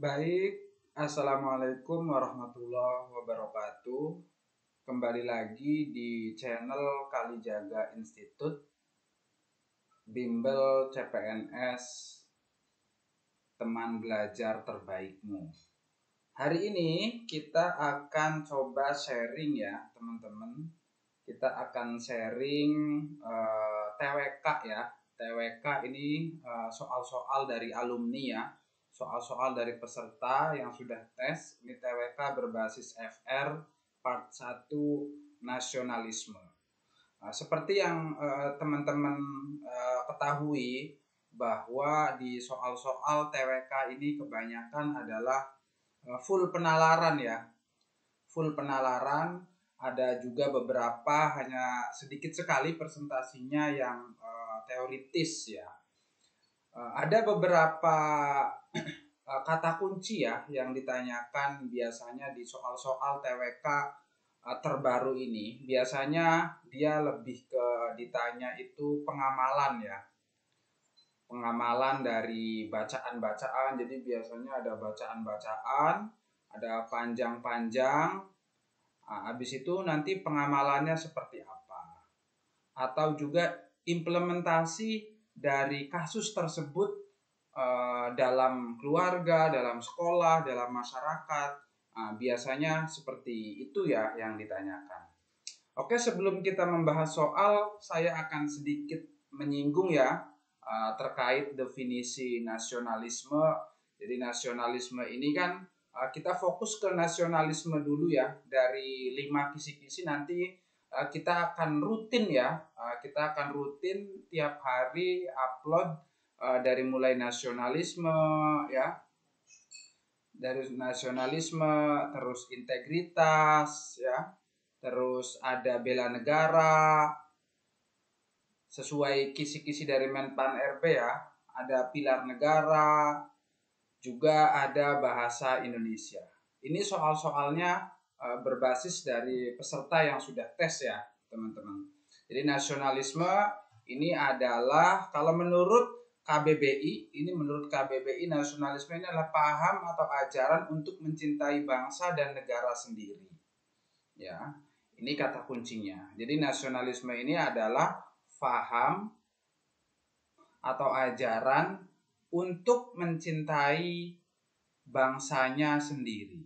Baik, Assalamualaikum warahmatullahi wabarakatuh. Kembali lagi di channel Kalijaga Institute, Bimbel CPNS, teman belajar terbaikmu. Hari ini kita akan coba sharing ya teman-teman. Kita akan sharing TWK ya. TWK ini soal-soal dari alumni ya. Soal-soal dari peserta yang sudah tes. Ini TWK berbasis FR part 1 nasionalisme. Seperti yang teman-teman ketahui bahwa di soal-soal TWK ini kebanyakan adalah full penalaran ya. Full penalaran, ada juga beberapa hanya sedikit sekali presentasinya yang teoritis ya. Ada beberapa kata kunci ya yang ditanyakan biasanya di soal-soal TWK terbaru ini. Biasanya dia lebih ke ditanya itu pengamalan ya. Pengamalan dari bacaan-bacaan. Jadi biasanya ada bacaan-bacaan, ada panjang-panjang. Habis itu nanti pengamalannya seperti apa. Atau juga implementasi dari kasus tersebut dalam keluarga, dalam sekolah, dalam masyarakat. Biasanya seperti itu ya yang ditanyakan. Oke, sebelum kita membahas soal, saya akan sedikit menyinggung ya terkait definisi nasionalisme. Jadi nasionalisme ini kan kita fokus ke nasionalisme dulu ya. Dari 5 kisi-kisi nanti kita akan rutin ya. Kita akan rutin tiap hari upload dari mulai nasionalisme ya. Dari nasionalisme, terus integritas ya. Terus ada bela negara, sesuai kisi-kisi dari Menpan RB ya. Ada pilar negara, juga ada bahasa Indonesia. Ini soal-soalnya berbasis dari peserta yang sudah tes ya teman-teman. Jadi nasionalisme ini adalah kalau menurut KBBI, nasionalisme ini adalah paham atau ajaran untuk mencintai bangsa dan negara sendiri. Ya, ini kata kuncinya. Jadi nasionalisme ini adalah paham atau ajaran untuk mencintai bangsanya sendiri.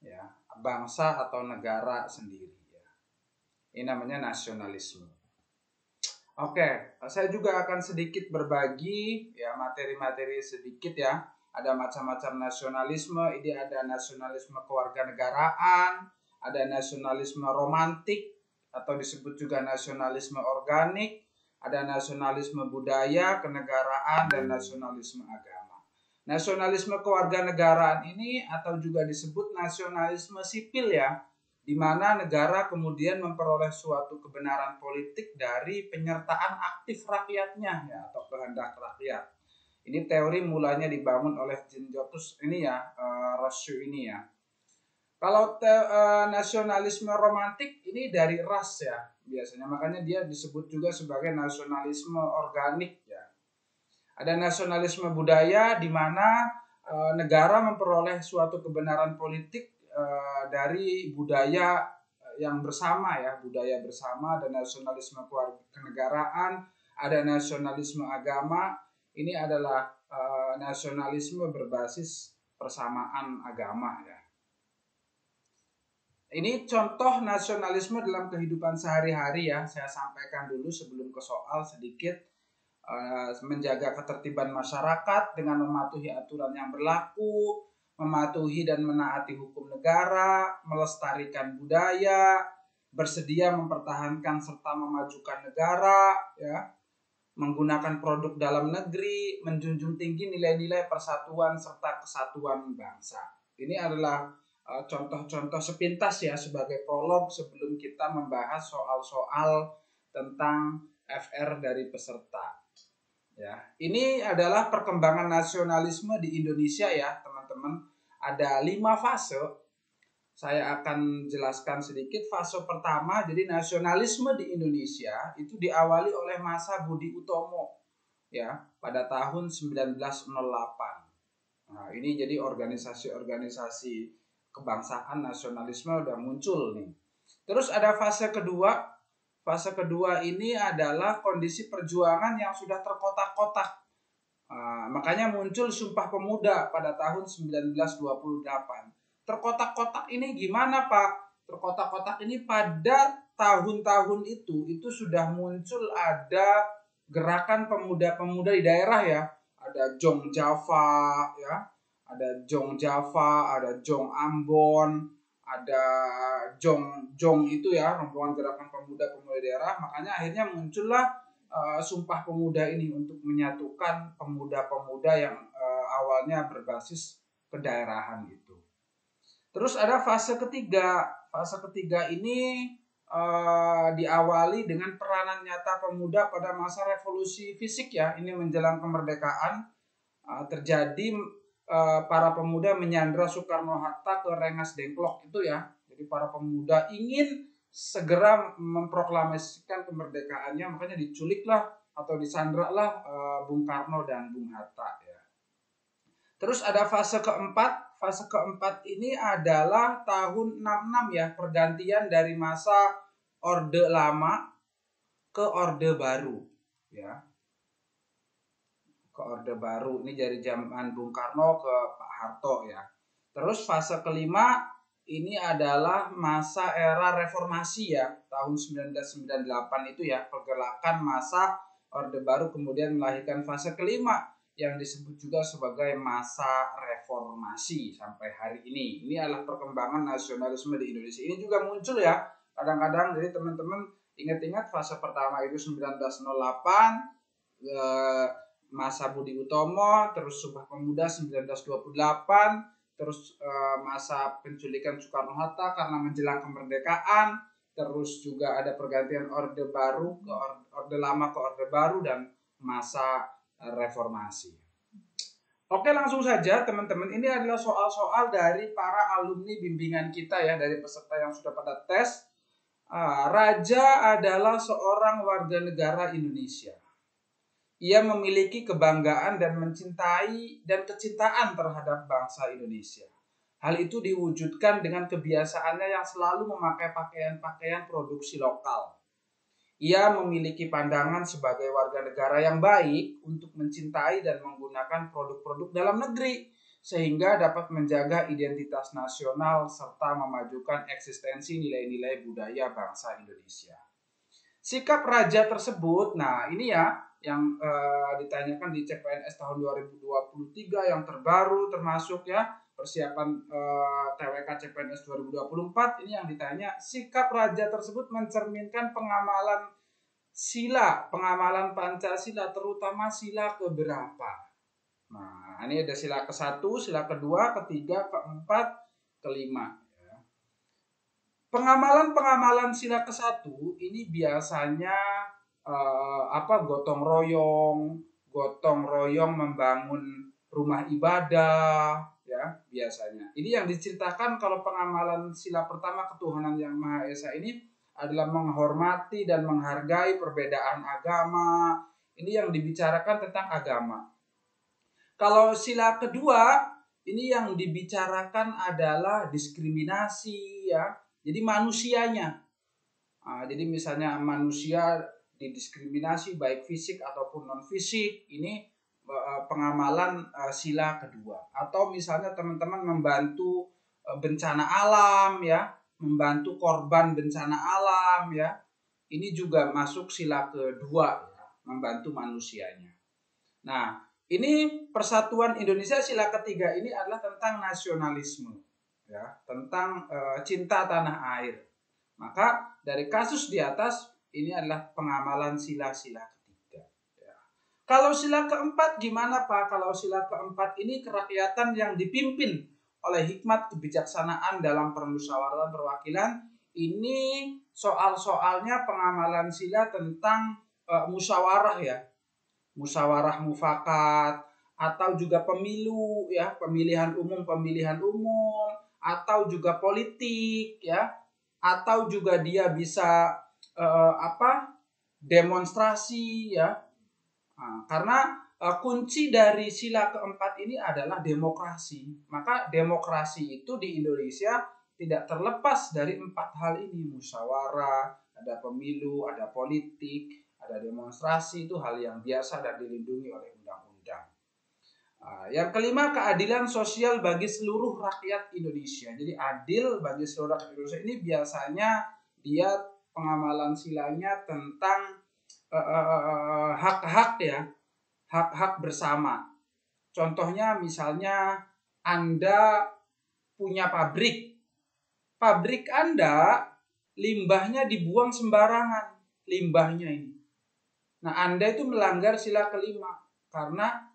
Ya, bangsa atau negara sendiri ya. Ini namanya nasionalisme. Oke, saya juga akan sedikit berbagi ya materi-materi sedikit ya. Ada macam-macam nasionalisme. Ini ada nasionalisme kewarganegaraan, ada nasionalisme romantik atau disebut juga nasionalisme organik, ada nasionalisme budaya, kenegaraan, dan nasionalisme agama. Nasionalisme kewarganegaraan ini atau juga disebut nasionalisme sipil ya, di mana negara kemudian memperoleh suatu kebenaran politik dari penyertaan aktif rakyatnya ya, atau kehendak rakyat. Ini teori mulanya dibangun oleh Jean-Jacques ini ya, Rousseau ini ya. Kalau nasionalisme romantik ini dari ras ya biasanya, makanya dia disebut juga sebagai nasionalisme organik ya. Ada nasionalisme budaya di mana negara memperoleh suatu kebenaran politik dari budaya yang bersama ya, budaya bersama. Ada nasionalisme kewarganegaraan, ada nasionalisme agama. Ini adalah nasionalisme berbasis persamaan agama ya. Ini contoh nasionalisme dalam kehidupan sehari-hari ya. Saya sampaikan dulu sebelum ke soal sedikit. Menjaga ketertiban masyarakat dengan mematuhi aturan yang berlaku, mematuhi dan menaati hukum negara, melestarikan budaya, bersedia mempertahankan serta memajukan negara, ya, menggunakan produk dalam negeri, menjunjung tinggi nilai-nilai persatuan serta kesatuan bangsa. Ini adalah contoh-contoh sepintas ya sebagai prolog sebelum kita membahas soal-soal tentang FR dari peserta. Ya, ini adalah perkembangan nasionalisme di Indonesia ya teman-teman. Ada 5 fase. Saya akan jelaskan sedikit. Fase pertama, jadi nasionalisme di Indonesia itu diawali oleh masa Budi Utomo ya pada tahun 1908. Nah, ini jadi organisasi-organisasi kebangsaan nasionalisme udah muncul nih. Terus ada fase kedua. Fase kedua ini adalah kondisi perjuangan yang sudah terkotak-kotak. Makanya muncul Sumpah Pemuda pada tahun 1928. Terkotak-kotak ini gimana, Pak? Terkotak-kotak ini pada tahun-tahun itu sudah muncul ada gerakan pemuda-pemuda di daerah ya. Ada Jong Java ya, ada Jong Java, ada Jong Ambon, ada Jong itu ya, rombongan gerakan pemuda-pemuda daerah. Makanya akhirnya muncullah Sumpah Pemuda ini untuk menyatukan pemuda-pemuda yang awalnya berbasis kedaerahan itu. Terus ada fase ketiga. Fase ketiga ini diawali dengan peranan nyata pemuda pada masa revolusi fisik ya. Ini menjelang kemerdekaan terjadi para pemuda menyandra Soekarno-Hatta ke Rengas Dengklok itu ya. Jadi para pemuda ingin segera memproklamasikan kemerdekaannya, makanya diculiklah atau disandraklah Bung Karno dan Bung Hatta ya. Terus ada fase keempat. Fase keempat ini adalah tahun 66 ya, pergantian dari masa Orde Lama ke Orde Baru ya. Ke Orde Baru ini dari zaman Bung Karno ke Pak Harto ya. Terus fase kelima ini adalah masa era reformasi ya, tahun 1998 itu ya, pergerakan masa Orde Baru kemudian melahirkan fase kelima yang disebut juga sebagai masa reformasi sampai hari ini. Ini adalah perkembangan nasionalisme di Indonesia. Ini juga muncul ya kadang-kadang, jadi teman-teman ingat-ingat fase pertama itu 1908 masa Budi Utomo, terus Sumpah Pemuda 1928, terus masa penculikan Soekarno-Hatta karena menjelang kemerdekaan, terus juga ada pergantian Orde Baru ke Orde Lama ke Orde Baru dan masa reformasi. Oke, langsung saja teman-teman, ini adalah soal-soal dari para alumni bimbingan kita ya, dari peserta yang sudah pada tes. Raja adalah seorang warga negara Indonesia. Ia memiliki kebanggaan dan mencintai dan kecintaan terhadap bangsa Indonesia. Hal itu diwujudkan dengan kebiasaannya yang selalu memakai pakaian-pakaian produksi lokal. Ia memiliki pandangan sebagai warga negara yang baik untuk mencintai dan menggunakan produk-produk dalam negeri sehingga dapat menjaga identitas nasional serta memajukan eksistensi nilai-nilai budaya bangsa Indonesia. Sikap raja tersebut, nah ini ya yang ditanyakan di CPNS tahun 2023 yang terbaru termasuk ya persiapan TWK CPNS 2024 ini yang ditanya, sikap raja tersebut mencerminkan pengamalan Pancasila terutama sila keberapa? Nah, ini ada sila ke-1, sila ke-2, ke-3, ke-4, ke-5 ya. Pengamalan sila ke-1 ini biasanya gotong royong membangun rumah ibadah ya biasanya. Ini yang diceritakan kalau pengamalan sila pertama ketuhanan yang Maha Esa ini adalah menghormati dan menghargai perbedaan agama. Ini yang dibicarakan tentang agama. Kalau sila kedua ini yang dibicarakan adalah diskriminasi ya. Jadi manusianya. Jadi misalnya manusia didiskriminasi baik fisik ataupun non fisik, ini pengamalan sila kedua. Atau misalnya teman-teman membantu bencana alam ya, membantu korban bencana alam ya, ini juga masuk sila kedua ya, membantu manusianya. Nah, ini Persatuan Indonesia sila ketiga ini adalah tentang nasionalisme ya, tentang cinta tanah air. Maka dari kasus di atas ini adalah pengamalan sila-sila ketiga ya. Kalau sila keempat gimana Pak? Kalau sila keempat ini kerakyatan yang dipimpin oleh hikmat kebijaksanaan dalam permusyawaratan perwakilan. Ini soal-soalnya pengamalan sila tentang musyawarah ya, musyawarah mufakat, atau juga pemilu ya, pemilihan umum atau juga politik ya, atau juga dia bisa demonstrasi ya. Karena kunci dari sila keempat ini adalah demokrasi. Maka demokrasi itu di Indonesia tidak terlepas dari empat hal ini. Musyawarah, ada pemilu, ada politik, ada demonstrasi, itu hal yang biasa dan dilindungi oleh undang-undang. Yang kelima, keadilan sosial bagi seluruh rakyat Indonesia. Jadi adil bagi seluruh rakyat Indonesia ini biasanya dia pengamalan silanya tentang hak-hak ya, hak-hak bersama. Contohnya misalnya Anda punya pabrik Anda limbahnya dibuang sembarangan, limbahnya ini. Nah, Anda itu melanggar sila kelima karena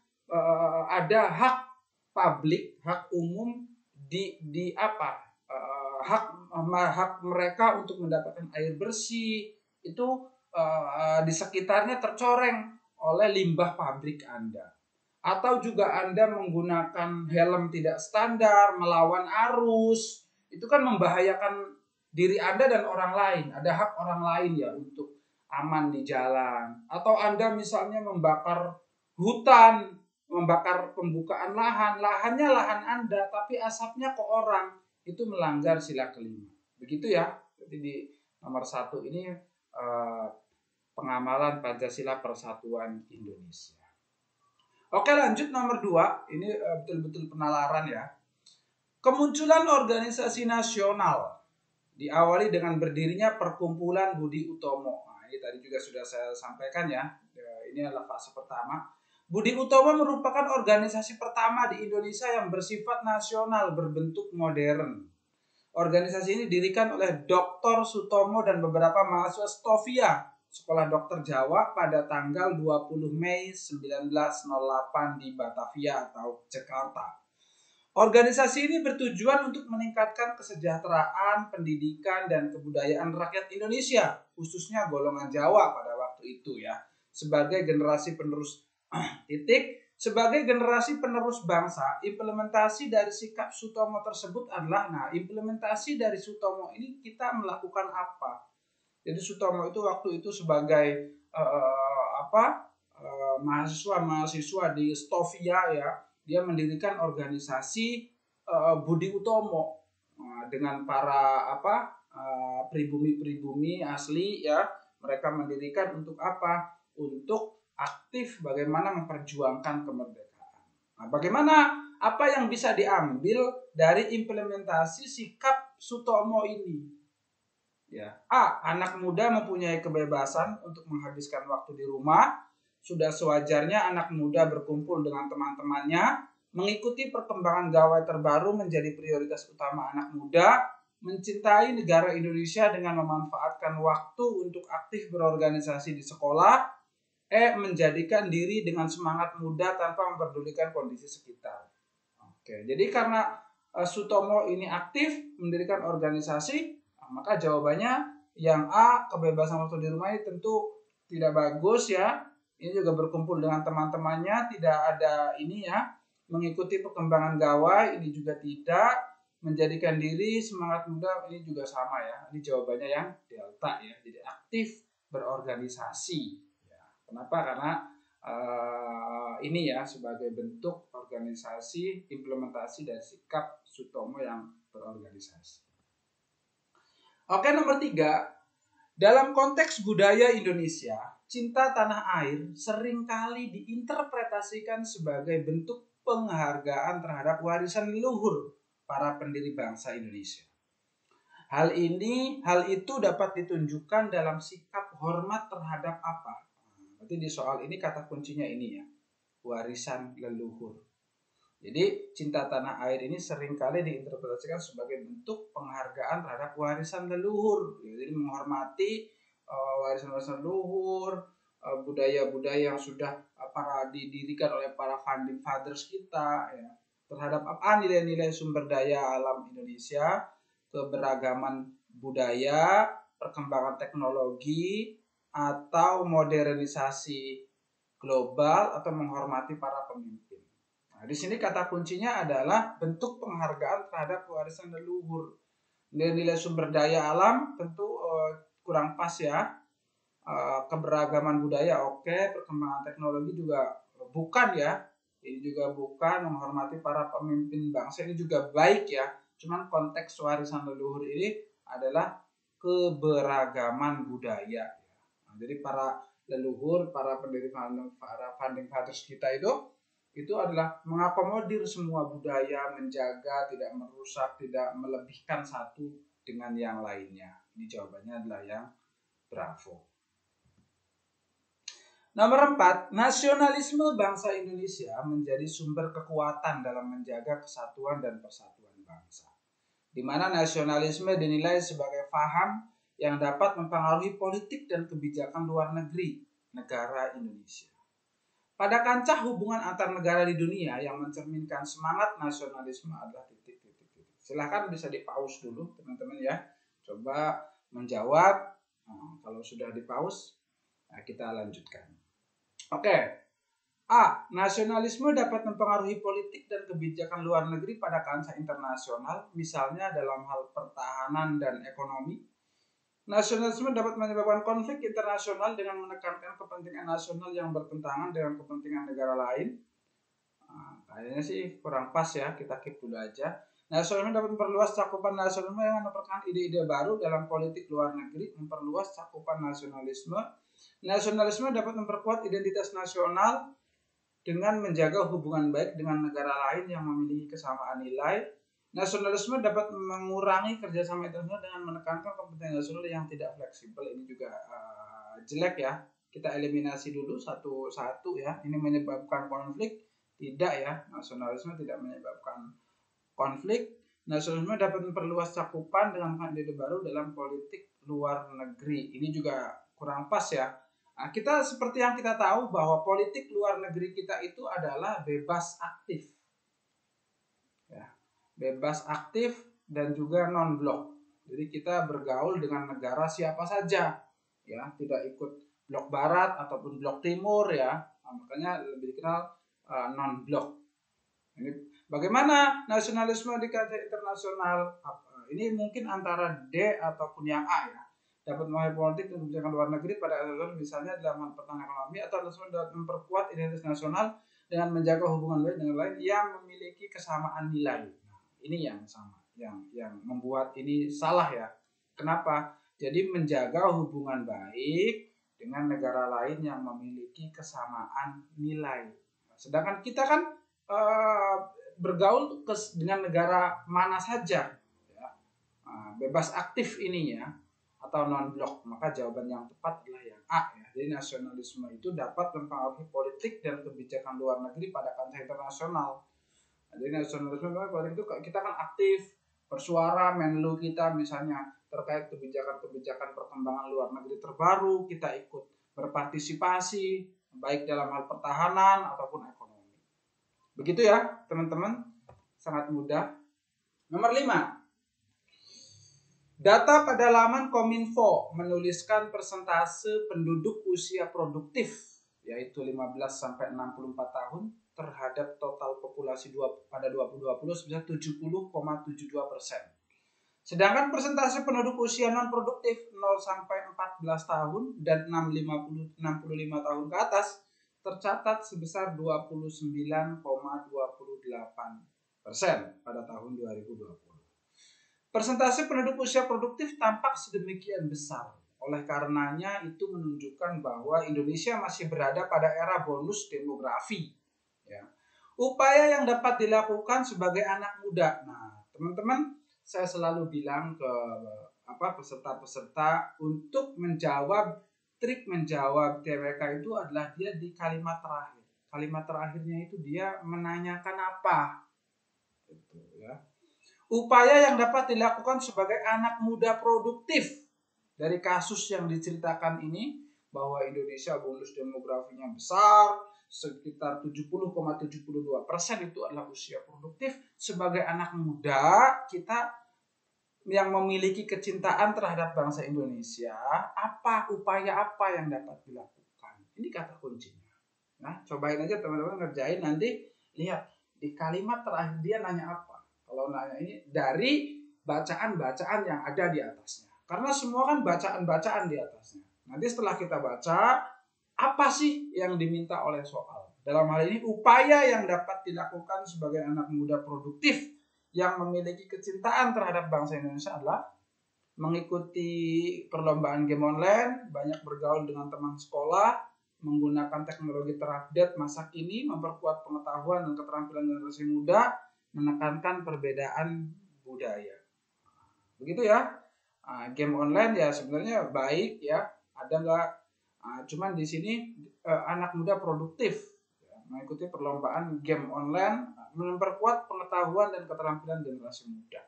ada hak publik, hak umum di apa? Hak mereka untuk mendapatkan air bersih itu di sekitarnya tercoreng oleh limbah pabrik Anda. Atau juga Anda menggunakan helm tidak standar, melawan arus, itu kan membahayakan diri Anda dan orang lain. Ada hak orang lain ya untuk aman di jalan. Atau Anda misalnya membakar hutan, membakar pembukaan lahannya lahan Anda, tapi asapnya ke orang, itu melanggar sila kelima. Begitu ya. Jadi di nomor 1 ini pengamalan Pancasila Persatuan Indonesia. Oke, lanjut nomor 2. Ini betul-betul penalaran ya. Kemunculan organisasi nasional diawali dengan berdirinya Perkumpulan Budi Utomo. Nah, ini tadi juga sudah saya sampaikan ya. Ini adalah fase pertama. Budi Utomo merupakan organisasi pertama di Indonesia yang bersifat nasional berbentuk modern. Organisasi ini didirikan oleh Dr. Sutomo dan beberapa mahasiswa Stovia, Sekolah Dokter Jawa, pada tanggal 20 Mei 1908 di Batavia atau Jakarta. Organisasi ini bertujuan untuk meningkatkan kesejahteraan, pendidikan, dan kebudayaan rakyat Indonesia, khususnya golongan Jawa pada waktu itu ya, sebagai generasi penerus sebagai generasi penerus bangsa. Implementasi dari sikap Sutomo tersebut adalah, implementasi dari Sutomo ini kita melakukan apa? Jadi Sutomo itu waktu itu sebagai mahasiswa di Stovia ya, dia mendirikan organisasi Budi Utomo dengan para pribumi-pribumi asli ya. Mereka mendirikan untuk apa? Untuk aktif bagaimana memperjuangkan kemerdekaan. Nah, bagaimana apa yang bisa diambil dari implementasi sikap Sutomo ini? Ya, anak muda mempunyai kebebasan untuk menghabiskan waktu di rumah. Sudah sewajarnya anak muda berkumpul dengan teman-temannya, mengikuti perkembangan gawai terbaru menjadi prioritas utama anak muda, mencintai negara Indonesia dengan memanfaatkan waktu untuk aktif berorganisasi di sekolah, menjadikan diri dengan semangat muda tanpa memperdulikan kondisi sekitar. Oke, jadi karena Sutomo ini aktif mendirikan organisasi, maka jawabannya yang A, kebebasan waktu di rumah ini tentu tidak bagus ya. Ini juga berkumpul dengan teman-temannya, tidak ada ini ya, mengikuti perkembangan gawai, ini juga tidak, menjadikan diri semangat muda, ini juga sama ya. Ini jawabannya yang delta ya, jadi aktif berorganisasi. Kenapa? Karena ini ya sebagai bentuk organisasi implementasi dari sikap Sutomo yang berorganisasi. Oke, nomor 3. Dalam konteks budaya Indonesia, cinta tanah air seringkali diinterpretasikan sebagai bentuk penghargaan terhadap warisan leluhur para pendiri bangsa Indonesia. Hal itu dapat ditunjukkan dalam sikap hormat terhadap apa? Berarti di soal ini kata kuncinya ini ya, warisan leluhur. Jadi cinta tanah air ini seringkali diinterpretasikan sebagai bentuk penghargaan terhadap warisan leluhur. Jadi menghormati warisan-warisan leluhur, budaya-budaya yang sudah didirikan oleh para founding fathers kita ya, terhadap nilai-nilai sumber daya alam Indonesia, keberagaman budaya, perkembangan teknologi, atau modernisasi global, atau menghormati para pemimpin. Nah, di sini kata kuncinya adalah bentuk penghargaan terhadap warisan leluhur. Nilai-nilai sumber daya alam tentu kurang pas ya. Keberagaman budaya oke, perkembangan teknologi juga bukan ya. Ini juga bukan, menghormati para pemimpin bangsa ini juga baik ya. Cuman konteks warisan leluhur ini adalah keberagaman budaya. Nah, jadi para leluhur, para pendiri, para founding fathers kita itu adalah mengakomodir semua budaya, menjaga, tidak merusak, tidak melebihkan satu dengan yang lainnya. Ini jawabannya adalah yang bravo. Nomor 4, nasionalisme bangsa Indonesia menjadi sumber kekuatan dalam menjaga kesatuan dan persatuan bangsa. Di mana nasionalisme dinilai sebagai paham yang dapat mempengaruhi politik dan kebijakan luar negeri negara Indonesia. Pada kancah hubungan antar negara di dunia yang mencerminkan semangat nasionalisme adalah titik-titik. Silahkan bisa di-pause dulu teman-teman ya. Coba menjawab. Nah, kalau sudah di-pause, nah kita lanjutkan. Oke. A. Nasionalisme dapat mempengaruhi politik dan kebijakan luar negeri pada kancah internasional, misalnya dalam hal pertahanan dan ekonomi. Nasionalisme dapat menyebabkan konflik internasional dengan menekankan kepentingan nasional yang bertentangan dengan kepentingan negara lain. Nah, kayaknya sih kurang pas ya, kita keep dulu aja. Nasionalisme dapat memperluas cakupan nasionalisme yang merupakan ide-ide baru dalam politik luar negeri, memperluas cakupan nasionalisme. Nasionalisme dapat memperkuat identitas nasional dengan menjaga hubungan baik dengan negara lain yang memiliki kesamaan nilai. Nasionalisme dapat mengurangi kerjasama internasional dengan menekankan kepentingan nasional yang tidak fleksibel. Ini juga jelek ya. Kita eliminasi dulu satu-satu ya. Ini menyebabkan konflik? Tidak ya. Nasionalisme tidak menyebabkan konflik. Nasionalisme dapat memperluas cakupan dengan ide baru dalam politik luar negeri. Ini juga kurang pas ya. Nah, kita seperti yang kita tahu bahwa politik luar negeri kita itu adalah bebas aktif. Ya, bebas aktif dan juga non-blok. Jadi kita bergaul dengan negara siapa saja, ya, tidak ikut blok barat ataupun blok timur ya. Nah, makanya lebih dikenal non-blok. Ini bagaimana nasionalisme di kancah internasional? Ini mungkin antara D ataupun yang A ya. Dapat memahami politik dan kebijakan luar negeri pada asas misalnya dalam hal pertahanan ekonomi, atau dapat memperkuat identitas nasional dengan menjaga hubungan baik dengan lain yang memiliki kesamaan nilai. Nah, ini yang sama, yang membuat ini salah ya. Kenapa? Jadi menjaga hubungan baik dengan negara lain yang memiliki kesamaan nilai. Sedangkan kita kan bergaul dengan negara mana saja, ya. Bebas aktif ininya atau non-blok, maka jawaban yang tepat adalah yang A ya. Jadi nasionalisme itu dapat mempengaruhi politik dan kebijakan luar negeri pada kancah internasional. Jadi nasionalisme itu kita kan aktif bersuara, menlu kita misalnya terkait kebijakan-kebijakan perkembangan luar negeri terbaru, kita ikut berpartisipasi baik dalam hal pertahanan ataupun ekonomi. Begitu ya teman-teman, sangat mudah. Nomor 5. Data pada laman Kominfo menuliskan persentase penduduk usia produktif, yaitu 15 sampai 64 tahun terhadap total populasi pada 2020 sebesar 70,72%. Sedangkan persentase penduduk usia non produktif 0 sampai 14 tahun dan 65 tahun ke atas tercatat sebesar 29,28% pada tahun 2020. Persentase penduduk usia produktif tampak sedemikian besar. Oleh karenanya itu menunjukkan bahwa Indonesia masih berada pada era bonus demografi. Ya. Upaya yang dapat dilakukan sebagai anak muda. Nah, teman-teman, saya selalu bilang ke peserta-peserta untuk trik menjawab TWK itu adalah dia di kalimat terakhir. Kalimat terakhirnya itu dia menanyakan apa. Gitu ya. Upaya yang dapat dilakukan sebagai anak muda produktif dari kasus yang diceritakan ini, bahwa Indonesia bonus demografinya besar, sekitar 70,72% itu adalah usia produktif. Sebagai anak muda, kita yang memiliki kecintaan terhadap bangsa Indonesia, upaya apa yang dapat dilakukan? Ini kata kuncinya. Nah, cobain aja teman-teman ngerjain, nanti lihat di kalimat terakhir dia nanya apa. Kalau nanya ini dari bacaan-bacaan yang ada di atasnya. Karena semua kan bacaan-bacaan di atasnya. Nanti setelah kita baca, apa sih yang diminta oleh soal? Dalam hal ini upaya yang dapat dilakukan sebagai anak muda produktif yang memiliki kecintaan terhadap bangsa Indonesia adalah mengikuti perlombaan game online, banyak bergaul dengan teman sekolah, menggunakan teknologi terupdate masa kini, memperkuat pengetahuan dan keterampilan generasi muda, menekankan perbedaan budaya. Begitu ya. Game online ya sebenarnya baik ya. Ada nggak? Cuman di sini anak muda produktif ya, mengikuti perlombaan game online, memperkuat pengetahuan dan keterampilan generasi muda.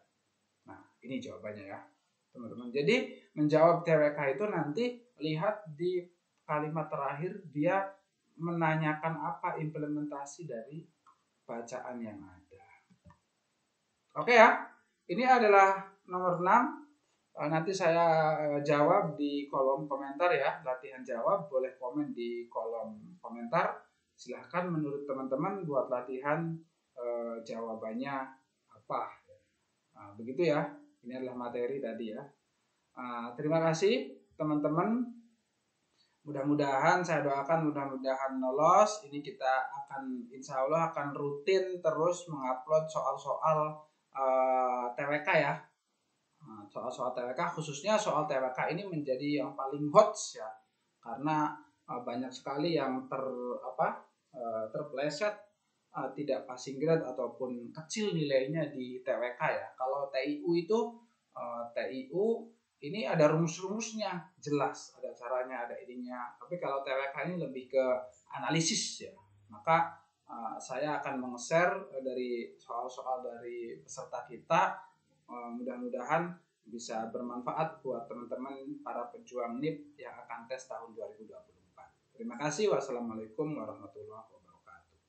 Nah, ini jawabannya ya, teman-teman. Jadi menjawab TWK itu nanti lihat di kalimat terakhir dia menanyakan apa implementasi dari bacaan yang ada. Oke ya. Ini adalah nomor 6. Nanti saya jawab di kolom komentar ya, latihan jawab, boleh komen di kolom komentar. Silahkan menurut teman-teman buat latihan jawabannya apa. Begitu ya, ini adalah materi tadi ya. Terima kasih teman-teman. Mudah-mudahan saya doakan mudah-mudahan lolos. Ini kita akan insya Allah akan rutin terus mengupload soal-soal TWK ya. Soal-soal TWK, khususnya soal TWK ini menjadi yang paling hot ya, karena banyak sekali yang terpleset, tidak passing grade ataupun kecil nilainya di TWK ya. Kalau TIU itu TIU ini ada rumus-rumusnya jelas, ada caranya, ada ininya. Tapi kalau TWK ini lebih ke analisis ya. Maka saya akan meng-share dari soal-soal dari peserta kita. Mudah-mudahan bisa bermanfaat buat teman-teman para pejuang NIP yang akan tes tahun 2024. Terima kasih. Wassalamualaikum warahmatullahi wabarakatuh.